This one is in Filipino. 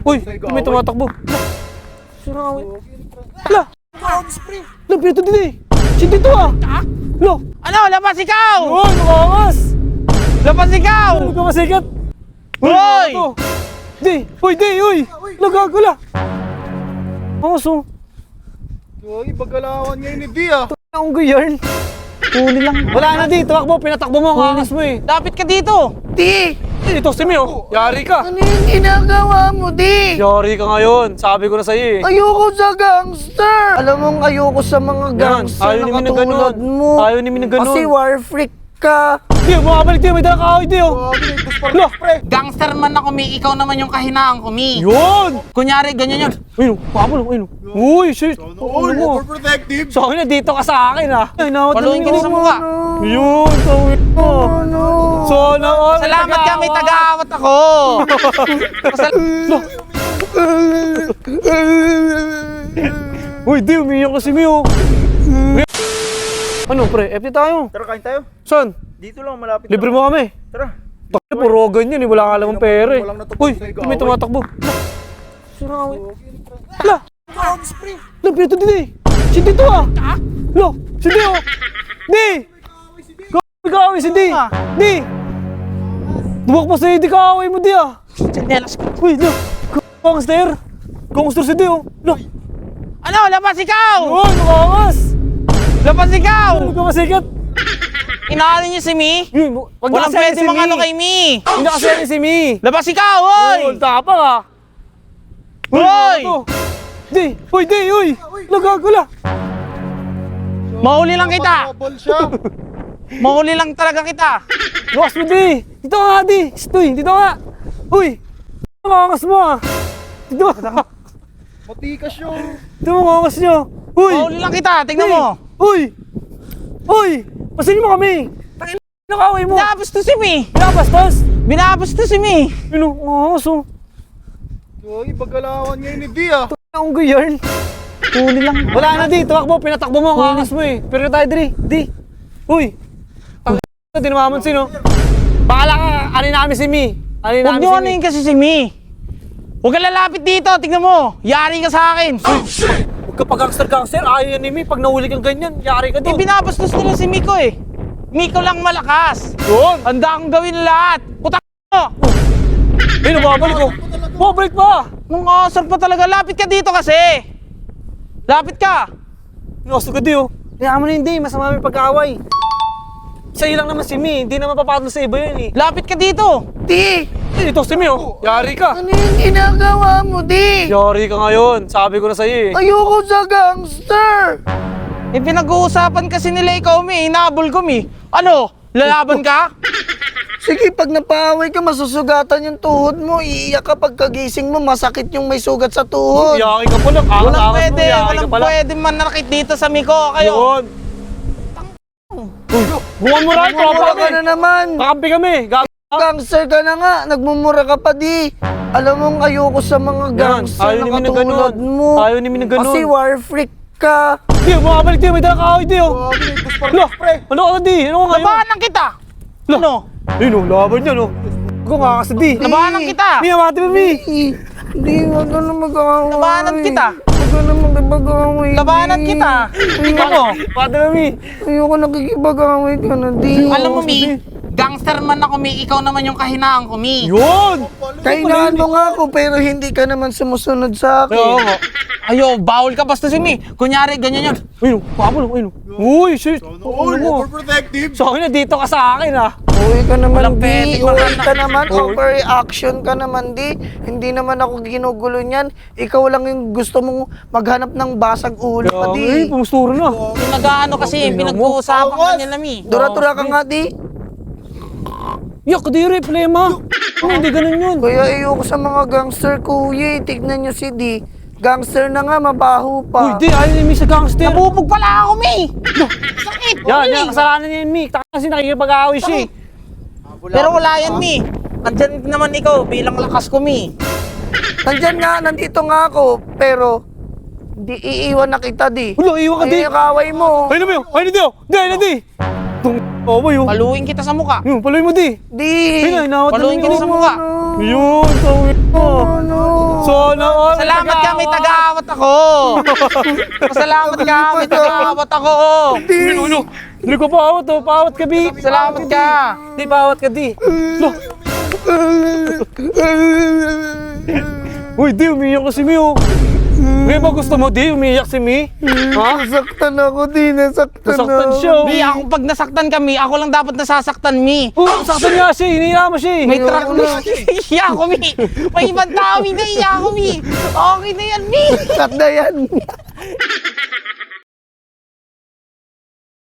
Uy, may tumatakbo. Sirawi. Hala! Lapito din eh. Si Dito ah. Lo. Ano? Labas ikaw! Uy, makakas. Labas ikaw! Ano ka masikat? Hoy! Di! Uy, di! Uy! Nagagala! Aso. Uy, bagalawan ngayon ni Dia. Ang gayarn. Huli lang. Wala na di. Tumakbo. Pinatakbo mo. Kakas mo eh. Lapit ka dito! Di! Ito si Mio. Yari ka. Ano yung ginagawa mo, Di? Yari ka ngayon. Sabi ko na sa'yo eh. Ayoko sa gangster! Alam mong ayoko sa mga gangster Ayaw ni na Min na katulad ganun. mo. Ayaw ni Min na ganun. Kasi war freak ka. Di, makabalik di. May dala kaaway di oh. Lo. Gangster man ako, Mi. Ikaw naman yung kahinaan ko, Mi. Yun! Kunyari, ganyan yun. Ayun, pabol. Ayun. Uy, shit. Uy, Ano mo? overprotective. So, akin na dito ka sa akin ah. Ay, nawat Paluin ka din sa mukha. Yun, tawin mo. Ano? So, na Salamat ka, may taga-awat ako. Uy, di, umiyak kasi Mio. Ano, pre? FT tayo. Tara, kain tayo. Saan? Dito lang, malapit Libre lang. mo kami. Tara. Takip, puro ganyan eh. Wala ka alam ng pera eh. Walang natupad Uy, sa may igaway. tumatakbo. Sirawi. Hala! Lapito din eh. Si Dito ah. Lo, si Di oh. Di! Kaway si Di. Di! Duwak pa sa'yo, di kaaway mo Di ah. Tsinelas ko. Uy, lo. Gangster. Gangster si Di oh. Lo. Ano? Labas ikaw! Uy, makakas. Labas ikaw! Ano ka masikat? Inaano niyo si Mi? Yun, wag Walang nakasaya pwede si mga Mi. ano kay Mi. Hindi nakasaya si Mi. Labas ikaw, hoy! Uy, tapang ah. Hoy! Di! Uy, di! Uy! Nagagala! Mahuli lang kita! Ball siya. Mahuli lang talaga kita! Lukas mo, di! Dito ka nga, di! Stoy, dito ka! Uy! Makangas mo ah! Dito ka! Matikas yun. Dito mo makangas nyo! Uy! Mahuli lang kita, tignan mo! Uy! Uy! Pasin mo kami! Tangin na nakaway mo! Binabastos si Mi! Pinapastas! Binabastos si Mi! Yun o, makangas oh! Uy, bagalawan ngayon ni Dia. Ang gayarn! Huli lang. Wala na di! Tumakbo! Pinatakbo mo! Kakangas mo eh! Pero tayo diri! Di! Uy! Tangin na! Di naman sino? Bahala ka! Ano namin si Mi! Ano Huwag namin niyo si ano Mi! yun kasi si Mi! Huwag ka lalapit dito, tignan mo! Yari ka sa akin! Huwag ka pa gangster-gangster! Ayaw yan ni Mi! Pag nahuli kang ganyan, yari ka Eh, doon! binabastos nila si Miko eh! Miko lang malakas! Yun! Handa akong gawin lahat! Putang mo! Ayun, bumabalik ko! Bumabalik pa! Nung asar pa talaga, lapit ka dito kasi! Lapit ka! Nusto ka di oh! Kaya mo na hindi, masama may pag-aaway! Sa'yo lang naman si Mi, hindi naman papatol sa iba yun eh! Lapit ka dito! Di! Ito si Mi oh! Yari ka! Ano yung ginagawa mo, Di? Yari ka ngayon, sabi ko na sa'yo eh! Ayoko sa gangster! Eh, pinag-uusapan kasi nila ikaw, Mi. Hinabol ko, Mi. Ano? Lalaban ka? Sige, pag napaaway ka, masusugatan yung tuhod mo. Iiyak ka pagkagising mo, masakit yung may sugat sa tuhod. Yari ka pala! Walang pwede, walang pwede manakit dito sa Miko. Kayo. Yun! Uy! Buwan mo rin! Nagmumura ka na naman. Kakampi kami! Gangster ka na nga, nagmumura ka pa, Di. Alam mong ayoko sa mga gangster ayaw na ni Min na katulad ganun. mo. Ayaw ni Min na ganun. Kasi war freak ka. Di! Makabalik di! May dala kaaway di oh! Grabe, may gusto Lo! Ano ka di? Ano ka ngayon? Labanan kita! Ano? Ayun oh! Laban niya no! Ako nga kasi di! Labanan kita! Mi! Amati mo Mi! Di, wag ka na mag-aaway. Labanan kita. Wag ka na mag-aaway. Labanan kita! Tingnan mo. Amati mo Mi! Ayoko nakikipag-aaway ka na, Di. Alam mo, Mi, gangster man ako, Mi. Ikaw naman yung kahinaan ko, Mi. Yun! Kainaan mo nga ako, pero hindi ka naman sumusunod sa Kaya akin. nga! Ayo, bawal ka basta si Mi. Kunyari, ganyan yun. Ayun! Pabol! Ayun! Uy! Shit! Uy, Ano mo? overprotective. So akin na dito ka sa akin ah! Uwi ka naman, Walang Di. pwede, Uwi walang- ka naman. Uy. Overreaction ka naman, Di. Hindi naman ako ginugulo niyan. Ikaw lang yung gusto mong maghanap ng basag ulo ka, Ay! Di. Pumusturo na! Pinag-ano kasi, pinag-uusapan ka nila, Mi. Dura-dura ka nga, Di. Yak! Kadiri! Problema! Hindi ganun yun! Kaya ayoko sa mga gangster, kuya. Tignan nyo si Di. Gangster na nga, mabaho Uy! pa. Di! Ayaw ni Mi sa gangster! Nabubog pala ako, Mi. Sakit. Yan! Kasalanan niya yun Mi! Taka kasi nakikipag-aaway siya eh! Pero wala yan, Mi. Andyan naman ikaw bilang lakas ko, Mi. Nandyan nga, nandito nga ako. Pero, di iiwan na kita, Di. Ulo! Iwan ka di! Ay, yung kaway mo. Ayun na Mi! Ayun na di! Di! Ayun na di! Tung Oh, boy, oh. Paluin kita sa mukha. Yun, paluin mo, di. Di! Ayun na, inawat na Paluin namin, kita oh. sa mukha. Yun, sawi mo. Sana all. Salamat ka, may taga-awat ako. Salamat ka, may taga-awat ako. Ano? Hindi ko paawat, oh. Paawat ka, Bi. Salamat ka. Di, paawat ka, di. Lo. Uy, di, umiyak ka si Mi, oh. May ba gusto mo, di? Umiyak si Mi? Ha? Nasaktan ako, di. Nasaktan Nasaktan ako. siya, oh. Mi, ako pag nasaktan kami, ako lang dapat nasasaktan, Mi. Oh, saktan nga siya, hiniya mo siya. May truck na. Iya ako, Mi. May ibang tao, Mi. Naiya ako, Mi. Okay na yan, Mi. Cut na yan.